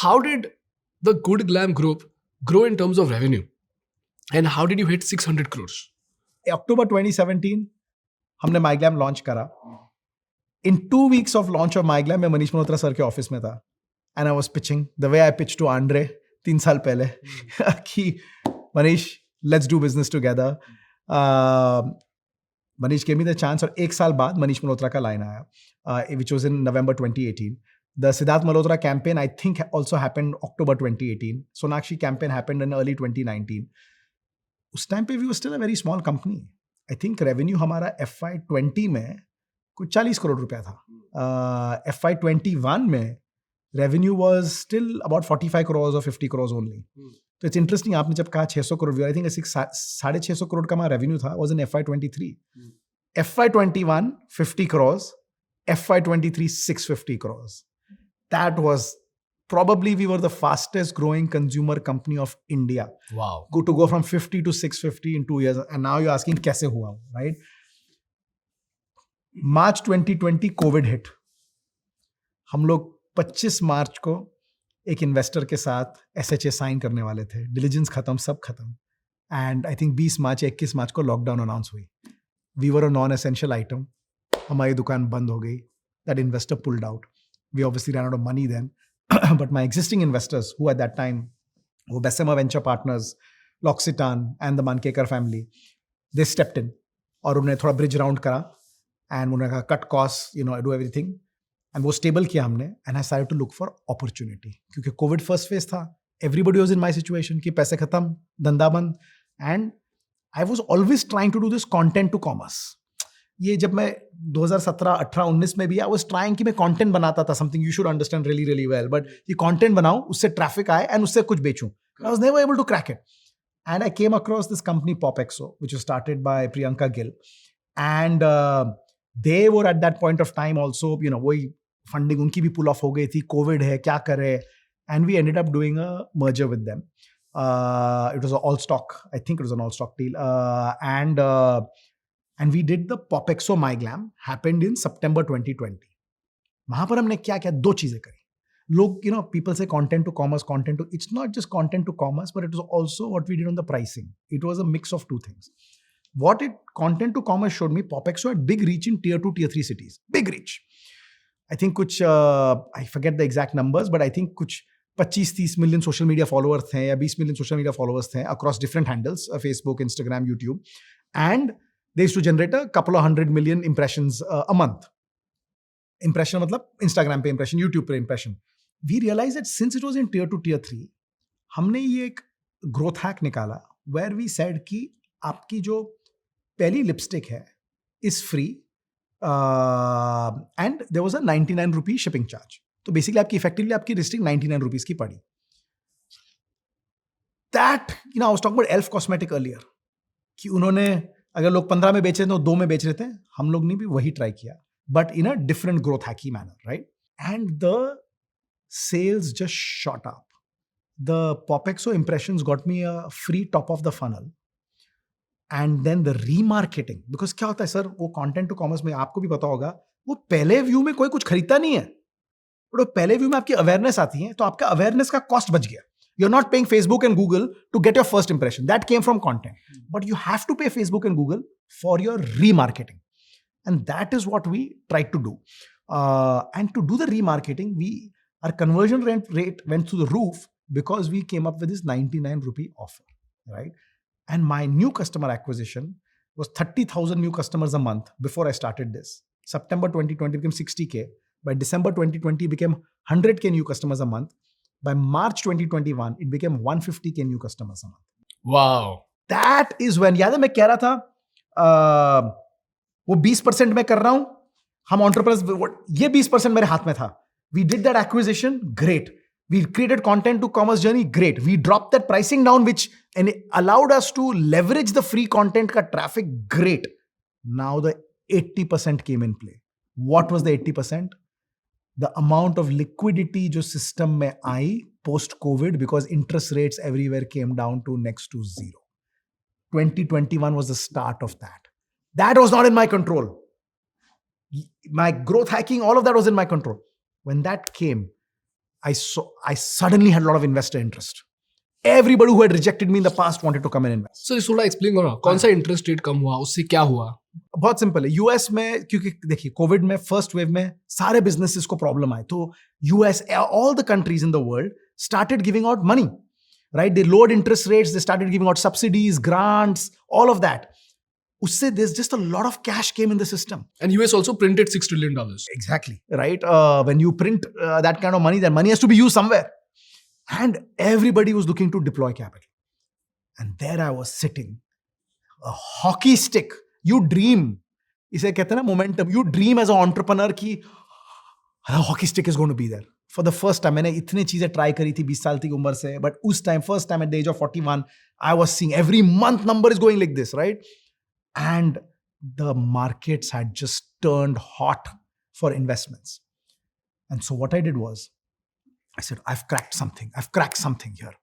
how did the good Glamm Group grow in terms of revenue? And how did you hit 600 crores? October 2017, हमने MyGlamm launch करा. In 2 weeks of launch of MyGlamm, मैं Manish Malhotra sir के office में था. And I was pitching the way I pitched to Andre 3 साल पहले कि Manish, let's do business together. Manish gave me the chance और 1 साल बाद मनीष मल्होत्रा का line आया, which was in November 2018. The Siddharth Malhotra campaign, I think, also happened October 2018. Sonakshi campaign happened in early 2019. उस time पे we were still a very small company. I think revenue हमारा FY20 में कुछ 40 करोड़ रुपया था. FY21 में revenue was still about 45 crores or 50 crores only. So it's interesting, आपने जब कहा 600 करोड़, I think 650 crore का हमारा revenue था, was in FY23. FY21, 50 crores. FY23, 650 crores. That was probably, we were the fastest growing consumer company of India. Wow. To go from 50 to 650 in 2 years. And now you're asking, kaise hua, right? March 2020, COVID hit. हम लोग 25 मार्च को एक investor के साथ SHA sign करने वाले थे. Diligence खत्म, सब खत्म. And I think 20 March 21 March को लॉकडाउन अनाउंस हुई. We were a non essential item. हमारी दुकान बंद हो गई. That investor pulled out. We obviously ran out of money then. But my existing investors, who at that time were Bessemer Venture Partners, L'Occitane, and the Mankekar family, they stepped in. और उन्हें थोड़ा bridge round करा. And उन्होंने कहा cut costs, do everything. And वो stable किया हमने. And I started to look for opportunity. क्योंकि COVID first phase था. Everybody was in my situation कि पैसे खत्म, धंधा बंद. And I was always trying to do this content to commerce. ये जब मैं 2017, 18, 19 में भी I was trying कि मैं content बनाता था, something you should understand really, really well. But ये content बनाऊं, उससे traffic आए and उससे कुछ बेचूं. I was never able to crack it. And I came across this company PopXO, which was started by Priyanka Gill. And they were at that point of time also, वही funding उनकी भी pull off हो गई थी. COVID है, क्या करे? And we ended up doing a merger with them. It was an all stock. I think it was an all stock deal. And we did the PopXO MyGlamm, happened in September 2020. वहाँ पर हमने क्या किया? 2 चीजें करी. लोग, people say content to commerce, it's not just content to commerce, but it was also what we did on the pricing. It was a mix of 2 things. What content to commerce showed me, PopXO had big reach in tier 2, tier 3 cities. Big reach. I think कुछ, I forget the exact numbers, but I think कुछ 25-30 million social media followers थे या 20 million social media followers थे across different handles, Facebook, Instagram, YouTube. And they used to generate a couple of 100 million impressions a month. Impression मतलब Instagram पे impression, YouTube पे impression. We realized that since it was in tier 2, tier 3, हमने ये एक growth hack निकाला where we said कि आपकी जो पहली lipstick है is free and there was a 99 rupee shipping charge. तो basically आपकी effectively आपकी listing 99 rupees की पड़ी. That, I was talking about Elf Cosmetic earlier. कि उन्होंने अगर लोग 15 में बेच रहे थे तो 2 में बेच रहे थे, हम लोग ने भी वही ट्राई किया, but in a different growth hacky manner, right? And the sales just shot up. The PopXO impressions got me a free top of the funnel. And then the remarketing, because क्या होता है sir, वो content to commerce में आपको भी पता होगा, वो पहले व्यू में कोई कुछ खरीदता नहीं है, but पहले व्यू में आपकी अवेयरनेस आती है, तो आपका अवेयरनेस का कॉस्ट बच गया. You're not paying Facebook and Google to get your first impression. That came from content. But you have to pay Facebook and Google for your remarketing. And that is what we tried to do. And to do the remarketing, our conversion rate went through the roof because we came up with this 99 rupee offer, right? And my new customer acquisition was 30,000 new customers a month before I started this. September 2020 became 60K. By December 2020, it became 100K new customers a month. By March 2021, it became 150K new customers a month. Wow. That is when, याद है मैं कह रहा था, वो 20% मैं कर रहा हूं, हम entrepreneurs, ये 20% मेरे हाथ में था. We did that acquisition, great. We created content to commerce journey, great. We dropped that pricing down, which allowed us to leverage the free content ka traffic, great. Now the 80% came in play. What was the 80%? The amount of liquidity जो system में आई post COVID, because interest rates everywhere came down to next to 0. 2021 was the start of that. That was not in my control. My growth hacking, all of that was in my control. When that came, I suddenly had a lot of investor interest. Everybody who had rejected me in the past wanted to come and invest. Sir थोड़ा explain करो कौन सा interest rate कम हुआ उससे क्या हुआ बहुत simple है. यूएस में क्योंकि देखिए कोविड में फर्स्ट वेव में सारे बिजनेसेस को प्रॉब्लम आई, तो US all the countries in the world started giving out money, right? They load interest rates, they started giving out subsidies, grants, all of that. उससे there's just a lot of cash came in the system. and US also printed $6 trillion. Exactly, right? When you print that kind of money, that money has to be used somewhere. And everybody was looking to deploy capital. And there I was sitting, a hockey stick. You dream. इसे कहते हैं ना momentum. You dream as an entrepreneur कि a hockey stick is going to be there. For the first time, मैंने इतनी चीजें try करी थी 20 साल की उम्र से, but उस time, first time at the age of 41, I was seeing every month number is going like this, right? And the markets had just turned hot for investments. And so what I did was, I said, I've cracked something here.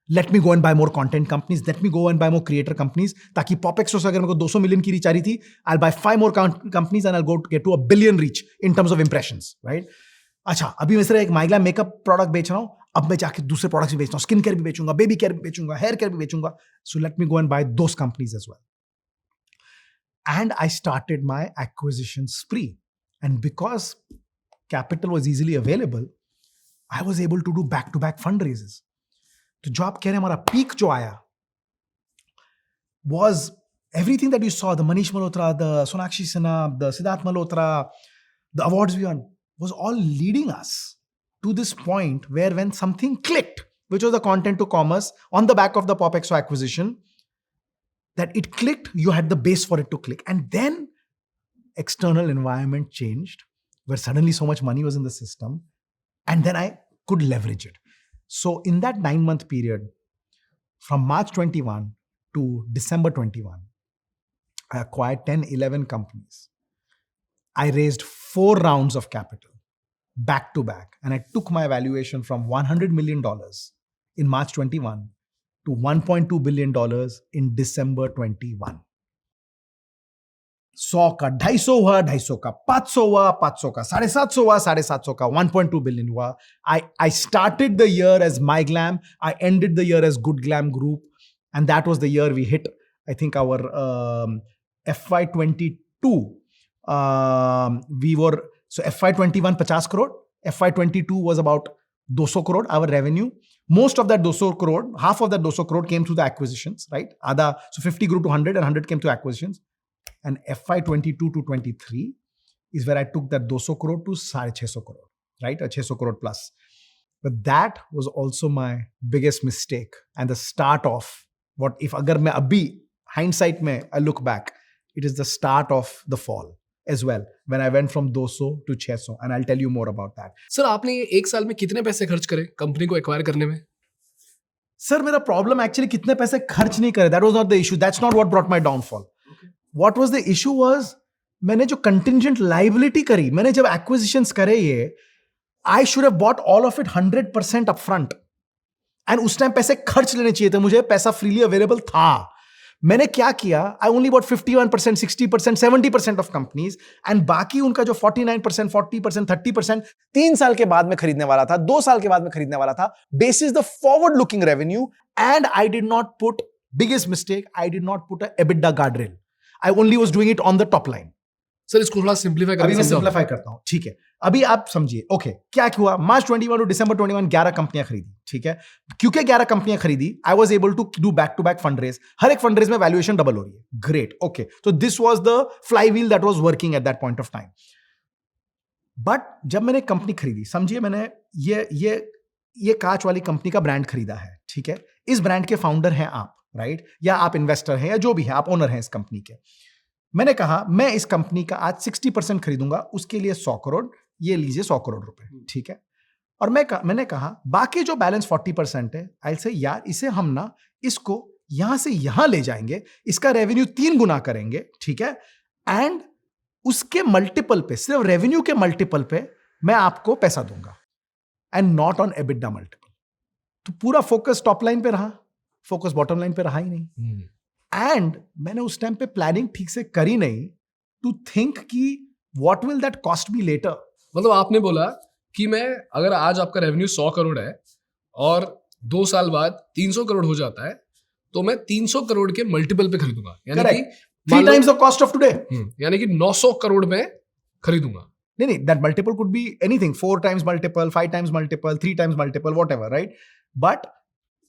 Let me go and buy more content companies. Let me go and buy more creator companies. ताकि PopXO से अगर मेरे को 200 million की reach आ रही थी, I'll buy 5 more companies and I'll go get to 1 billion reach in terms of impressions, right? अच्छा, अभी मैं सिर्फ एक MyGlamm makeup product बेच रहा हूँ, अब मैं जाके दूसरे products भी बेचता हूँ, skin care भी बेचूंगा, baby care भी बेचूंगा, hair care भी बेचूंगा. So let me go and buy those companies as well. And I started my acquisition spree. And because capital was easily available, I was able to do back-to-back fundraisers. तो जो आप कह रहे हैं हमारा peak जो आया was everything that you saw, the Manish Malhotra, the Sonakshi Sinha, the Siddharth Malhotra, the awards we won, was all leading us to this point where when something clicked, which was the content to commerce on the back of the PopXO acquisition, that it clicked, you had the base for it to click. And then external environment changed, where suddenly so much money was in the system, and then I could leverage it. So in that 9-month period, from March 21 to December 21, I acquired 10-11 companies. I raised 4 rounds of capital back to back, and I took my valuation from $100 million in March 21 to $1.2 billion in December 21. 100 का 250 हुआ, 250 का 500 हुआ, 500 का 750 हुआ, 750 का 1.2 billion हुआ. I started the year as MyGlamm. I ended the year as Glamm Group. And that was the year we hit, I think, our FY22. So FY21 50 crore. FY22 was about 200 crore, our revenue. Most of that 200 crore, half of that 200 crore came through the acquisitions, right? So 50 grew to 100 and 100 came to acquisitions. And FY22 to 23 is where I took that 200 crore to 650 crore, right? 600 crore plus. But that was also my biggest mistake and the start of what if agar main abhi hindsight mein I look back, it is the start of the fall as well, when I went from 200 to 600, and I'll tell you more about that. Sir आपने ये एक साल में कितने पैसे खर्च करे company को एक्वायर करने में? सर मेरा प्रॉब्लम एक्चुअली कितने पैसे खर्च नहीं करे, that was not the issue, that's not what brought my downfall. What was the issue was मैंने जो कंटिंजेंट लायबिलिटी करी, मैंने जब एक्विजिशंस करे ये, आई should have bought all of it 100% upfront. And उस टाइम पैसे खर्च लेने चाहिए थे मुझे, पैसा फ्रीली अवेलेबल था. मैंने क्या किया, I only bought 51%, 60%, 70% of companies, and बाकी उनका जो 49%, 40%, 30% 3 साल के बाद में खरीदने वाला था, 2 साल के बाद में खरीदने वाला था, basis the forward looking revenue. And I did not put, biggest mistake, I did not put a EBITDA guardrail. I only was doing it on the top line. Sir इसको थोड़ा सिंपलीफाई अभी मैं सिंपलीफाई करता हूं, ठीक है? अभी आप समझिए, ओके, क्या हुआ? मार्च 21 टू दिसंबर 21 11 कंपनियां खरीदी, ठीक है? क्योंकि 11 कंपनियां खरीदी, I was able to do back to back fund raise. हर एक फंड रेज में वैल्यूएशन डबल हो रही है. Great, okay. तो this was the flywheel that was working at that point of time. But जब मैंने कंपनी खरीदी, समझिए मैंने ये कांच वाली कंपनी का ब्रांड खरीदा है, ठीक है? इस ब्रांड के फाउंडर हैं आप, राइट? या आप इन्वेस्टर हैं, या जो भी है, आप ओनर हैं इस कंपनी के. मैंने कहा मैं इस कंपनी का आज 60% खरीदूंगा, उसके लिए 100 करोड़, ये लीजिए 100 करोड़ रुपए, ठीक है? और मैंने कहा बाकी जो बैलेंस 40% है, आई से यार इसे हम ना इसको यहां से यहां ले जाएंगे, इसका रेवेन्यू 3 गुना करेंगे, ठीक है? एंड उसके मल्टीपल पे, सिर्फ रेवेन्यू के मल्टीपल पे मैं आपको पैसा दूंगा, and not on EBITDA multiple. तो पूरा फोकस टॉप लाइन पे रहा, फोकस बॉटम लाइन पे रहा ही नहीं. एंड मैंने उस टाइम पे प्लानिंग ठीक से करी नहीं टू थिंक कि what will that cost me later. मतलब आपने बोला कि मैं अगर आज आपका रेवेन्यू 100 करोड़ है और 2 साल बाद 300 करोड़ हो जाता है तो मैं 300 करोड़ के मल्टीपल पे खरीदूंगा, यानी कि three times the cost of today. यानी कि 900 करोड़ में खरीदूंगा. नहीं, that multiple could be anything, 4 times multiple, 5 times multiple, 3 times multiple, whatever, right? But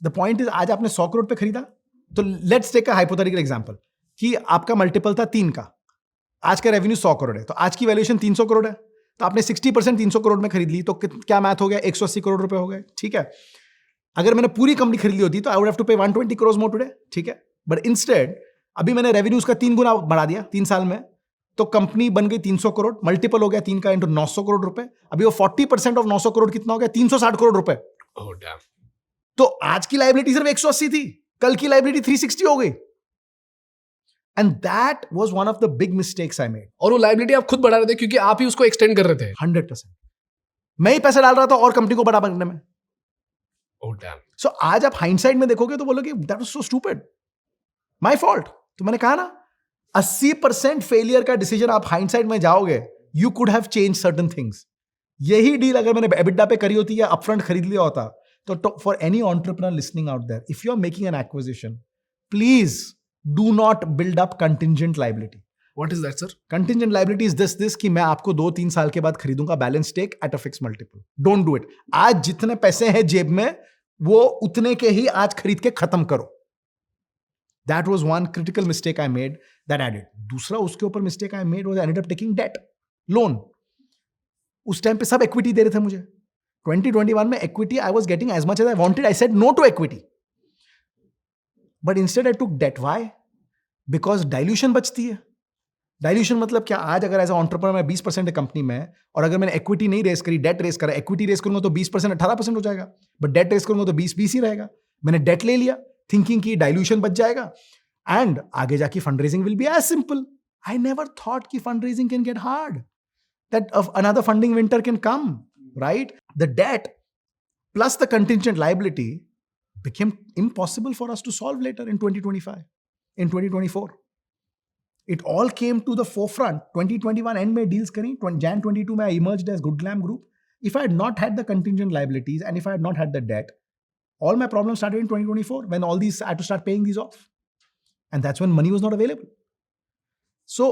the point is, आज आपने 100 करोड़ पे खरीदा, तो let's take a hypothetical example कि आपका मल्टीपल था 3 का, आज का रेवेन्यू 100 करोड़ है, तो आज की वैल्यूएशन 300 करोड़ है, तो आपने 60% 300 करोड़ में खरीद ली, तो क्या मैथ हो गया? 180 करोड़ रुपए हो गए, ठीक है. अगर मैंने पूरी कंपनी खरीद ली होती तो आई वुड हैव टू पे 120 करोड़ मोर टुडे, ठीक है. बट इंस्टेड अभी मैंने रेवेन्यू उसका 3 गुना बढ़ा दिया 3 साल में, तो कंपनी बन गई 300 करोड़, मल्टीपल हो गया 3 का इंटू 900 करोड़ रुपए. अभी वो 40% ऑफ 900 करोड़ कितना हो गया? 360 करोड़ रुपए. Oh, damn. तो आज की लाइबिलिटी सिर्फ 180 थी, कल की लाइबिलिटी 360 हो गई. And that was one of the big mistakes I made. और वो लाइबिलिटी आप खुद बढ़ा रहे थे क्योंकि आप ही उसको एक्सटेंड कर रहे थे. 100% मैं ही पैसा डाल रहा था और कंपनी को बड़ा बनने में. Oh, damn. सो आज आप हाइंडसाइट में देखोगे तो बोलोगे that was so stupid, my fault. तो मैंने कहा ना, 80% फेलियर का डिसीजन आप हाइंडसाइट में जाओगे, you could have change certain things. यही डील अगर मैंने एबिडा पे करी होती या अपफ्रंट खरीद लिया होता, तो for any entrepreneur listening out there, if you are making an acquisition, please do not build up contingent liability. What is that, sir? Contingent liability is this कि मैं आपको 2-3 साल के बाद खरीदूंगा balance stake at a fix multiple. Don't do it. आज जितने पैसे हैं जेब में, वो उतने के ही आज खरीद के खत्म करो. That was one critical mistake I made that I did. दूसरा उसके ऊपर mistake I made was I ended up taking debt, loan. उस टाइम पे सब equity दे रहे थे मुझे. 2021 में equity I was getting as much as I wanted. I said no to equity. But instead I took debt. Why? Because dilution बचती है. Dilution मतलब क्या? आज अगर एज ए एंटरप्रेन्योर मैं 20% है कंपनी में, और अगर मैंने equity नहीं रेस करी, डेट रेस करा, equity रेस करूंगा तो 20% 18% हो जाएगा, बट डेट रेस करूंगा तो 20 ही रहेगा. मैंने डेट ले लिया थिंकिंग की डाइल्यूशन बच जाएगा, एंड आगे जाके fund raising will be as simple. I never thought कि fund raising can get hard, that another funding winter can come, right? The debt plus the contingent liability became impossible for us to solve later in 2025, in 2024. It all came to the forefront. 2021 end में deals करी, Jan 22 में I emerged as Glamm Group. If I had not had the contingent liabilities and if I had not had the debt, all my problems started in 2024 when all these I had to start paying these off, and that's when money was not available. So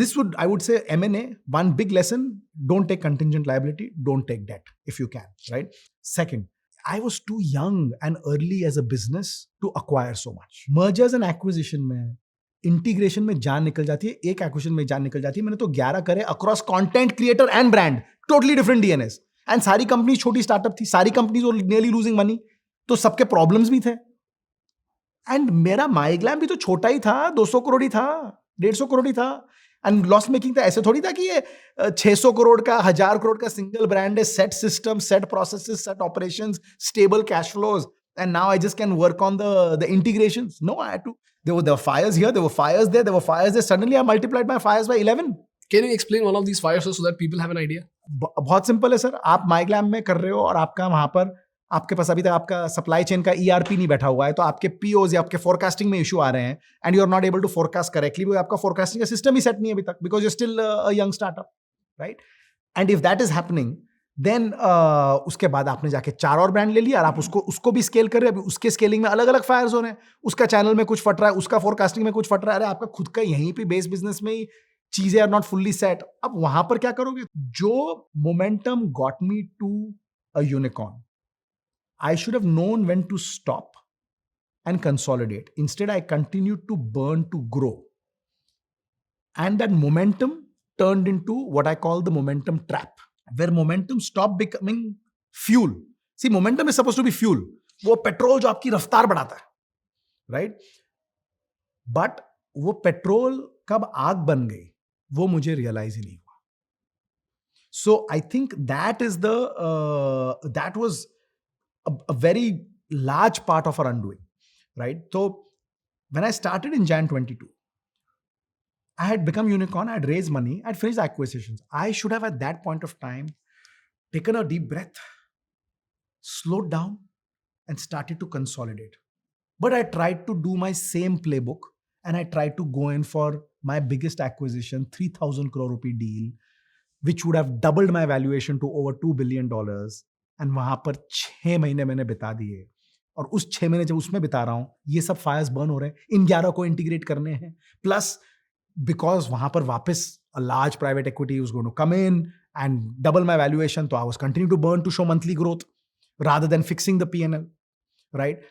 this would, I would say, M&A, one big lesson: don't take contingent liability, don't take debt if you can, right? Second, I was too young and early as a business to acquire so much. Mergers and acquisition में, integration में जान निकल जाती है, एक acquisition में जान निकल जाती है. मैंने तो 11 करे across content creator and brand, totally different DNS, and सारी कंपनी छोटी स्टार्टअप थी, सारी कंपनीज वर नियरली लूजिंग मनी, तो सबके प्रॉब्लम्स भी थे. एंड मेरा माईग्लैम भी तो छोटा ही था, 200 करोड़ ही था, 150 करोड़ ही था, एंड लॉस मेकिंग था. ऐसे थोड़ी था कि ये 600 करोड़ का, 1000 करोड़ का सिंगल ब्रांड है, set system, set processes, set operations, stable cash flows, and now I just can work on the integrations. No, I had to. There were fires here, there were fires there, there were fires there. Suddenly I multiplied my fires by 11. Can you explain one of these fires so that people have an idea? बहुत simple है sir. आप MyGlamm में कर रहे हो और आपका वहां पर, आपके पास अभी तक आपका सप्लाई चेन का ERP नहीं बैठा हुआ है, तो आपके POs या आपके फोरकास्टिंग में इशू आ रहे हैं, and you are not able to forecast correctly, वो आपका फोरकास्टिंग का सिस्टम ही सेट नहीं है अभी तक, because you still a young startup, right? And if that is happening, then उसके बाद आपने जाके 4 और ब्रांड ले लिया और आप उसको भी स्केल कर रहे हैं. अभी उसके स्केलिंग में अलग अलग फायर्स हो रहे हैं, उसका चैनल में कुछ फट रहा है, उसका फोरकास्टिंग में कुछ फट रहा है. अरे आपका खुद का यहीं पे बेस बिजनेस में ही चीजें आर नॉट फुल्ली सेट. अब वहां पर क्या करोगे? जो momentum got me to a unicorn, I should have known when to stop and consolidate. Instead I continue to burn to grow, and that momentum turned into what I call the momentum trap, where momentum stopped becoming fuel. See, momentum is supposed to be fuel. वो petrol जो आपकी रफ्तार बढ़ाता है, right? But वो petrol कब आग बन गई, वो मुझे रियलाइज ही नहीं हुआ. So I think that is that was a very large part of our undoing, right? So when I started in Jan 22, I had become unicorn, I had raised money, I had finished acquisitions. I should have at that point of time taken a deep breath, slowed down, and started to consolidate. But I tried to do my same playbook, and I tried to go in for my biggest acquisition, 3,000 crore rupee deal, which would have doubled my valuation to over $2 billion. And वहां पर 6 महीने मैंने बिता दिए, और उस 6 महीने जब उसमें बिता रहा हूं, ये सब फायर्स बर्न हो रहे हैं, इन 11 को इंटीग्रेट करने हैं, प्लस बिकॉज वहां पर वापस a large private equity was going to come in and double my valuation, so I was continuing to burn to show monthly growth rather than fixing the P&L, right?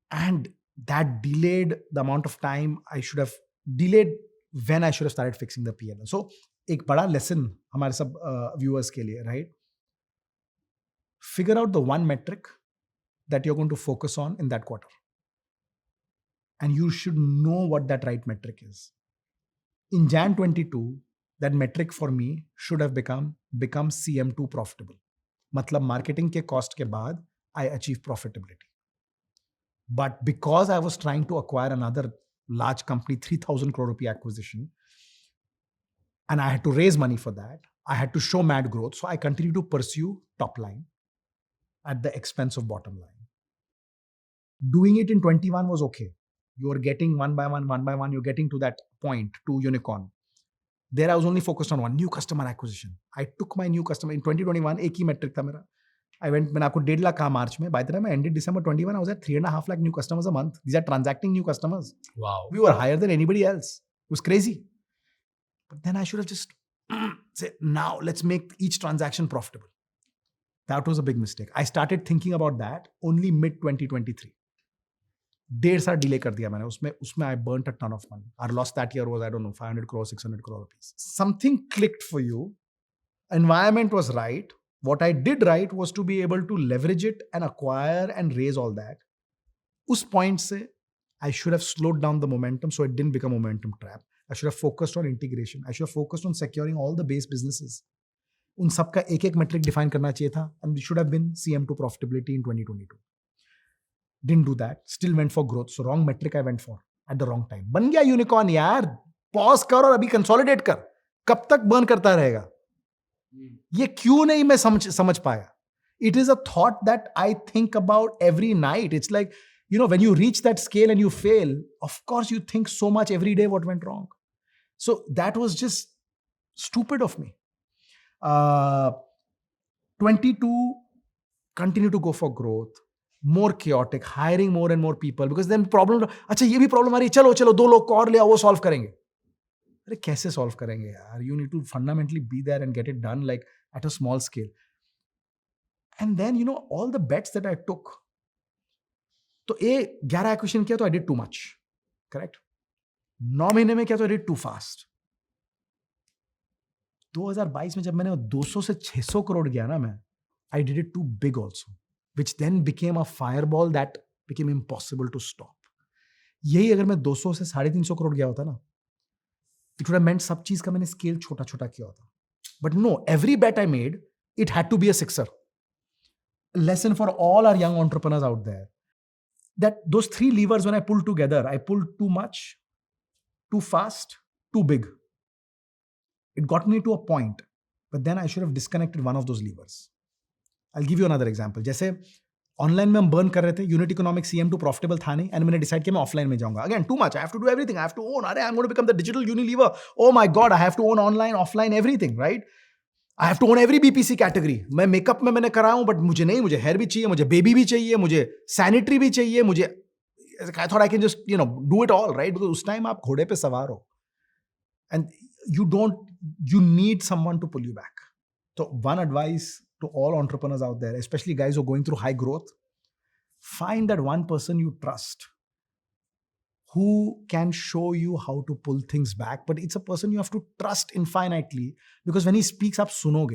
And that delayed the amount of time I should have delayed when I should have started fixing the P&L. So एक बड़ा lesson हमारे सब viewers के लिए, right? Figure out the one metric that you're going to focus on in that quarter. And you should know what that right metric is. In Jan 22, that metric for me should have become CM2 profitable. मतलब marketing के cost के बाद I achieve profitability. But because I was trying to acquire another large company, 3,000 crore rupee acquisition, and I had to raise money for that, I had to show mad growth. So I continued to pursue top line at the expense of bottom line. Doing it in 21 was okay. You are getting one by one, you're getting to that point, to unicorn. There I was only focused on one, new customer acquisition. I took my new customer in 2021, एक ही metric था मेरा. मैंने आपको 1.5 लाख कहा मार्च में. By the time I ended December 21, I was at 3.5 lakh new customers a month. These are transacting new customers. Wow. We were higher than anybody else. It was crazy. But then I should have just said, now let's make each transaction profitable. That was a big mistake. I started thinking about that only mid 2023. 1.5 साल delay कर दिया मैंने उसमें I burnt a ton of money. Our loss that year was, I don't know, 500 crore, 600 crore rupees. Something clicked for you. Environment was right. What I did right was to be able to leverage it and acquire and raise all that. Us point se, I should have slowed down the momentum so it didn't become a momentum trap. I should have focused on integration. I should have focused on securing all the base businesses. उन सबका एक metric define करना चाहिए था, and it should have been CM2 profitability in 2022. Didn't do that. Still went for growth. So wrong metric I went for at the wrong time. बन गया unicorn यार. Pause कर और अभी consolidate कर. कब तक burn करता रहेगा? ये क्यों नहीं मैं समझ पाया? It is a thought that I think about every night. It's like, you know, when you reach that scale and you fail, of course you think so much every day what went wrong. So that was just stupid of me. 22, continue to go for growth. More chaotic, hiring more and more people, because then problem, अच्छा ये भी problem आ रही है, चलो 2 लोग को और ले आओ, वो solve करेंगे. अरे कैसे solve करेंगे यार? You need to fundamentally be there and get it done like at a small scale. And then, you know, all the bets that I took. तो 11 acquisition किया तो I did too much. Correct? 9 महीने में किया तो I did too fast. 2022 में जब मैंने 200 से 600 करोड़ गया ना मैं, I did it too big also. Which then became a fireball that became impossible to stop. यही अगर मैं 200 से 350 करोड़ गया होता ना, it would have meant सब चीज का मैंने स्केल छोटा छोटा किया होता. But no, every bet I made, it had to be a sixer. Lesson for all our young entrepreneurs out there. That those 3 levers when I pulled together, I pulled too much, too fast, too big. It got me to a point, but then I should have disconnected one of those levers. I'll give you another example. जैसे online में हम burn कर रहे थे, unit economic CM2 profitable था नहीं, and मैंने decide किया मैं ऑफलाइन में जाऊंगा. Again too much, I have to do everything, I have to own. अरे I am going to become the digital Unilever. Oh my god, I have to own online, offline, everything, right? I have to own every BPC category. मैं makeup में मैंने करा हूं, but मुझे नहीं, मुझे hair भी चाहिए, मुझे बेबी भी चाहिए, मुझे सैनिटरी भी चाहिए, मुझे I thought I can just do it all, right? Because उस टाइम आप घोड़े पे सवार हो, and you need someone to pull you back. So one advice to all entrepreneurs out there, especially guys who are going through high growth, find that one person you trust who can show you how to pull things back. But it's a person you have to trust infinitely, because when he speaks up, sunoge.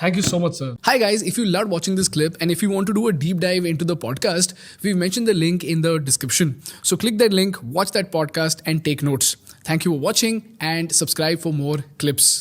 Thank you so much, sir. Hi guys, if you loved watching this clip and if you want to do a deep dive into the podcast, we've mentioned the link in the description. So click that link, watch that podcast and take notes. Thank you for watching and subscribe for more clips.